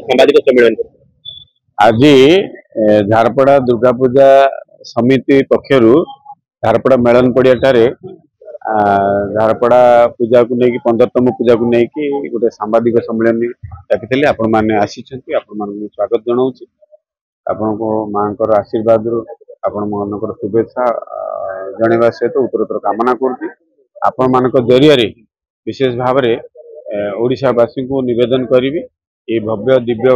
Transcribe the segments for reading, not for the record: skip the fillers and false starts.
साम्बादिक सम्मेलन आज झारपड़ा दुर्गा पूजा समिति पक्षर झारपड़ा मेलन पड़िया झारपड़ा पूजा को लेकिन 15तम पूजा को लेकिन गोटे सांबादिक सम्मेलन डाकी आपण मैंने आसी स्वागत जनाऊँ आपण को माँ आशीर्वाद आपण मान शुभेच्छा जनवा सहित उत्तरोत्तर कामना कर जरिया विशेष भाव ओडिशावासी को निवेदन करी ये भव्य दिव्य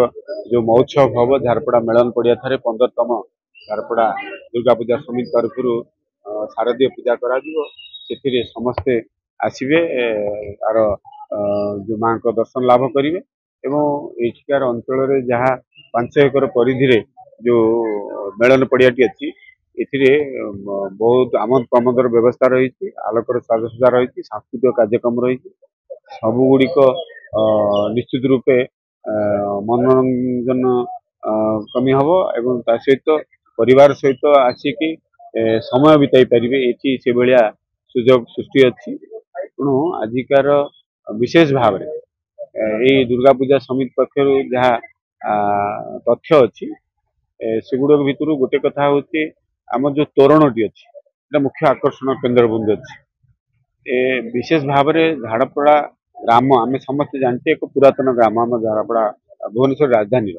जो महोत्सव हम झारपड़ा मेलन पड़िया 15तम झारपड़ा दुर्गा पूजा समिति तरफ शारदीय पूजा करा समस्ते आसवे आर जो माँ को दर्शन लाभ करेंगे एठिकार अंचल जहाँ 5 एकर परिधि जो मेलन पड़ियाटी अच्छी ए बहुत आमद प्रमोदर व्यवस्था रही आलोकर साजसजा रही सांस्कृतिक कार्यक्रम रही सबुगुड़िक निश्चित रूपे मनोरंजन कमी हम एवं सहित परिवार सहित आसिकी समय बिताई पारे ये से भाया सुजोग सृष्टि अच्छी तेणु आजिकार विशेष भाव ये दुर्गा पूजा समिति पक्षर जहाँ तथ्य अच्छी सेगुड़ भितर गोटे कथा हूँ आम जो तोरणटी अच्छी मुख्य आकर्षण केन्द्रबिंदु अच्छी विशेष भाव झारपड़ा ग्राम आम समस्त जानते एक पुरातन ग्राम आम झारपड़ा भुवनेश्वर राजधानी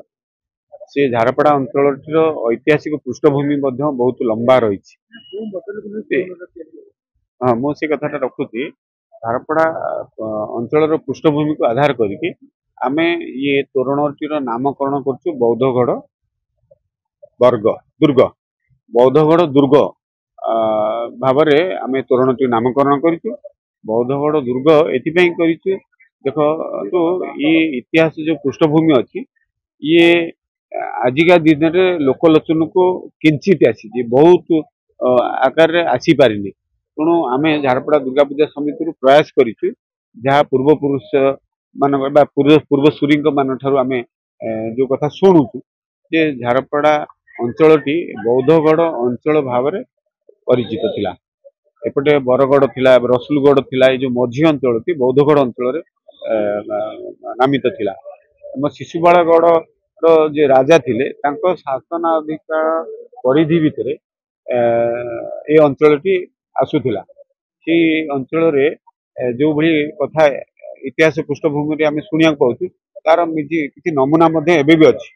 से झारपड़ा अंचल ऐतिहासिक पृष्ठभूमि बहुत लंबा रही हाँ मुझे कथा रखुची झारपड़ा अंचल पृष्ठभूमि को आधार करके आम ये तोरणटीर नामकरण कर बौद्धगढ़ बर्ग दुर्ग बौद्धगढ़ दुर्ग भाव आम तोरणटी नामकरण कर बौद्धगढ़ दुर्ग एपाई कर देख तो ये इतिहास जो पृष्ठभूमि अच्छी ये आजिका दिन में लोकलोचन को किंचित आसी बहुत आकार आसी पारिनी तेणु आम झारपड़ा दुर्गा पूजा समिति प्रयास करूँ जहाँ पूर्वपुरुष मान पूर्वसूरी मान आम जो कथा शुणुचु जे झारपड़ा अंचलटी बौद्धगढ़ अंचल भाव परिचित थिला एपटे बरगढ़ थिला रसुलगढ़ थिला ये जो मझी अंचल थी बौद्धगढ़ अंचल नामित थिला शिशुपालगढ़ जे राजा थिले तांको शासनाधिकार परिधि भितर ये अंचलटी आसुथिला सी अंचल जो भली कथा इतिहास पृष्ठभूमि आम शुणा पाऊँ तार किसी नमूना एबे भी अच्छी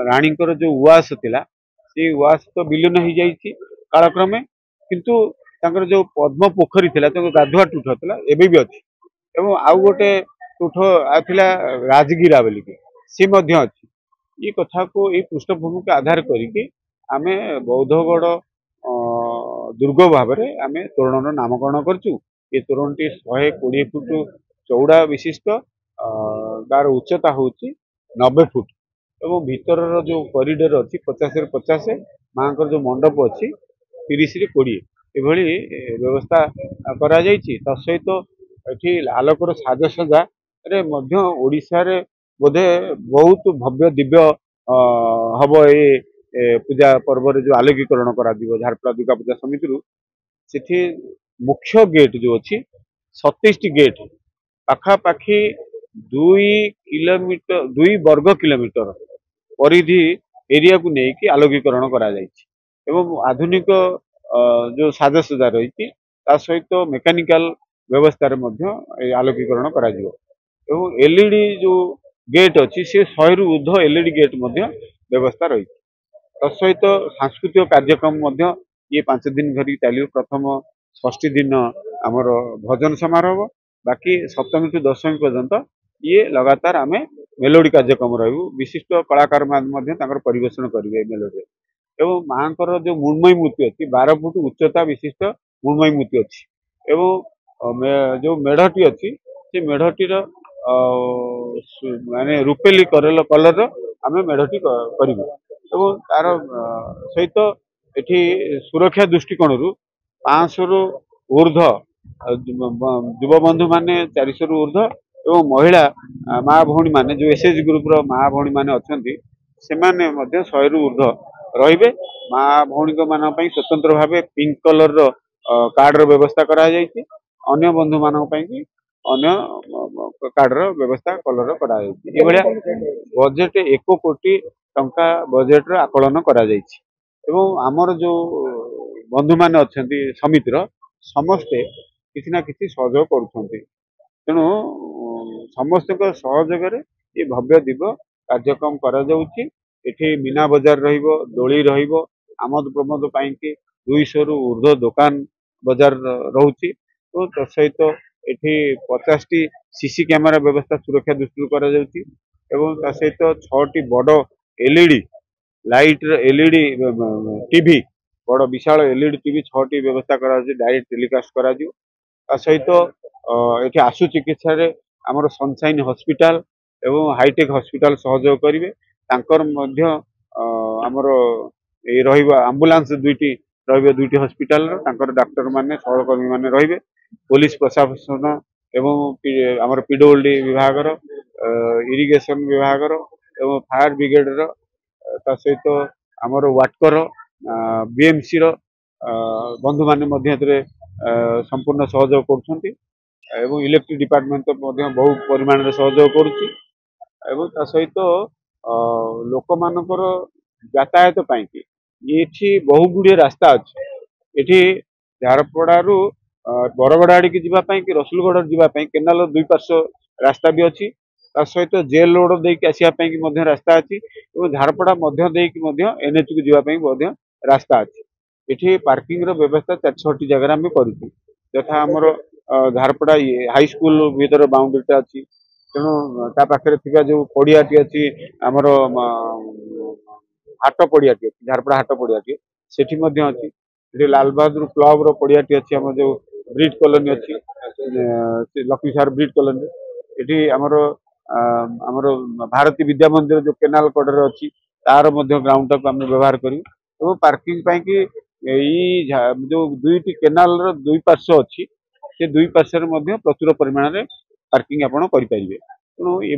राणीकर जो उआस थिला से उआस तो विलीन हो जाइए कालक्रमे किंतु तांकर जो पद्म पोखरी थिला तो गाधुआ टूठ थिला एबे भी अच्छी एवं आउ गोटे टूठ आथिला राजगिरा बोलिके सी मध्य अच्छी ये कथा को ये पृष्ठभूमि को आधार करके आमे बौद्धगढ़ दुर्ग भाव आम तोरण नामकरण करचु ये तोरणटी 120 फुट चौड़ा विशिष्ट तार उच्चता हूँ 90 फुट एवं भीतर जो कॉरिडोर अच्छी 50 माँ जो मंडप अच्छी 30-20 ये व्यवस्था करा सहित ये आलोकर साजसजा ओडिशा रे बोधे बहुत भव्य दिव्य हम ये पूजा पर्व जो आलोकीकरण करा झारपड़ा दुर्गा पूजा समिति से मुख्य गेट जो अच्छी 27 गेट पाखापाखि 2 वर्ग किलोमीटर परिधि एरिया को लेकिन आलोकीकरण करा एवं आधुनिक जो साजसजा रही सहित मेकानिकल व्यवस्था आलोकीकरण करा एवं एलईडी जो गेट अच्छी से 100 रु ऊर्ध्व एलईडी गेट व्यवस्था रही तत्सहित सांस्कृतिक कार्यक्रम ये 5 दिन धरी चलो प्रथम षष्ठी दिन आमर भजन समारोह बाकी सप्तमी टू दशमी पर्यंत ये लगातार आम मेलोडी कार्यक्रम रही विशिष्ट कलाकार परिवेशन करेंगे मेलोडी एवं माँ जो मृण्मयी मूर्ति अच्छी 12 फुट उच्चता विशिष्ट मृण्मयी मूर्ति अच्छी एवं जो मेढ़टी अच्छी से मेढ़टीर माने रुपेली कलर आम मेढ़टी करूँ तार सहित एठी सुरक्षा दृष्टिकोण 500 रु ऊर्ध्व युवबंधु माने 400 रु ऊर्ध्व एवं महिला माँ भौणी माने जो एसएच ग्रुप माँ भौणी माने अच्छी से 100 रु ऊर्ध्व रहिबे माँ भौणी मान स्वतंत्र भाव पिंक कलर कार्ड व्यवस्था करा अन्य बंधु मान अन्य कार्डर व्यवस्था कलर करा बजेट 1 कोटी टंका बजेट आकलन करा आमर जो बंधु मैंने अच्छा समितिर समस्ते किसी ना किसी सहयोग कर तेणु समस्त सहयोग ये भव्य दिव कार्यक्रम करा एठी मीना बजार दोली आमोद प्रमोद पाई 200 रु ऊर्ध्व दुकान बजार रोची तो सहित एठी 50 टी सीसी कैमेरा व्यवस्था सुरक्षा दृष्टि करा सहित 6 बड़ एलईडी लाइट एलईडी टीवी बड़ विशाल एलईडी टीवी 6 व्यवस्था करा डायरेक्ट टेलीकास्ट करा सहित ये आशु चिकित्सा आमर सनसाइन हॉस्पिटल एवं हाईटेक हॉस्पिटल सहयोग करेंगे आमर आंबुलांस दुईटी दुईटी हॉस्पिटल डाक्टर माने सहकर्मी माने रहिबे पुलिस प्रशासन एवं आमर पीडब्ल्यूडी विभाग इरिगेशन विभाग एवं फायर ब्रिगेड सहित आमर वाटकर बीएमसी बंधु माने संपूर्ण सहयोग कर इलेक्ट्रिक डिपार्टमेंट बहु परिमाण सहयोग कर सहित लोक मानकर यातायात पाई ये बहु गुड़े रास्ता अच्छी ये झारपड़ारू बरगड़ आड़ की जावाई कि रसुलगढ़ जावाई केनाल दुई पार्श्व रास्ता भी अच्छी सहित जेल रोड देकी आसापी रास्ता अच्छी और झारपड़ा एनएच को जावाई रास्ता अच्छी ये पार्किंग व्यवस्था 4-6 जगह आम कर यथा आमर झारपड़ा हाई स्कूल भीतर बाउंड्री अच्छी तेणु ता पाखे जो पड़ियाटी अच्छी आमर हाट पड़ियाटी अच्छी झारपड़ा हाट पड़ियाटी सेठी अच्छी लाल बहादुर क्लब पड़ियाटी अच्छी आम जो ब्रिज कॉलोनी अच्छी लक्ष्मी सार ब्रिज कॉलोनी ये आमर आमर भारती विद्या मंदिर जो केनाल कड़े अच्छी तार ग्राउंड टाक आम व्यवहार करूँ पार्किंग पाई जो दुईटी केनाल दुई पार्श्व अच्छी से दुई पार्श्व प्रचुर परिमाण में पार्किंग आपण करें तेणु ये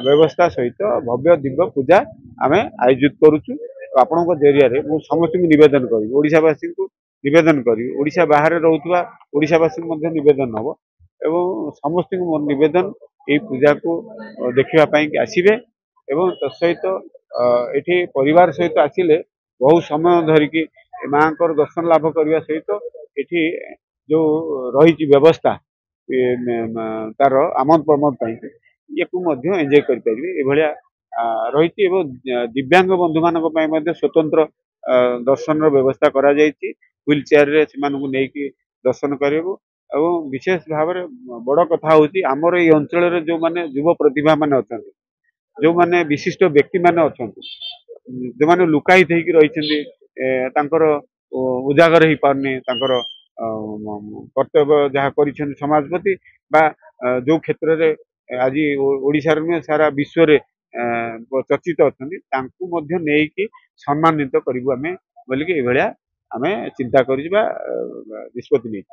व्यवस्था सहित भव्य दिव्य पूजा आम आयोजित करुचु आपण जरिया समस्त नवेदन करी ओडावासी को नवेदन करी ओडिशा बाहर रोकवा ओडावासी नवेदन हम एवं समस्त नवेदन ये पूजा को देखापी आसवे एवं तत्सहित ये परिवार सहित आसिले बहुत समय धरिकी माँ दर्शन लाभ करने सहित ये जो रही व्यवस्था तार आमोद प्रमोद ये एंजॉय करें रही दिव्यांग बंधु मान स्वतंत्र दर्शन व्यवस्था करा व्हील चेयर रे से दर्शन करूँ और विशेष भाव बड़ कथा हूँ आमर ये अंचल जो माने युव प्रतिभा मान अच्छा जो माने विशिष्ट व्यक्ति मान अच्छा जो मैंने लुकायित रही उजागर हो पारनी कर्तव्य जहाँ कर समाज प्रति बा जो क्षेत्र में आज ओडिशा नुहे सारा विश्व रे चर्चित अच्छा सम्मानित करूँ आम बोलिकी ये चिंता कर निष्पत्ति नहीं।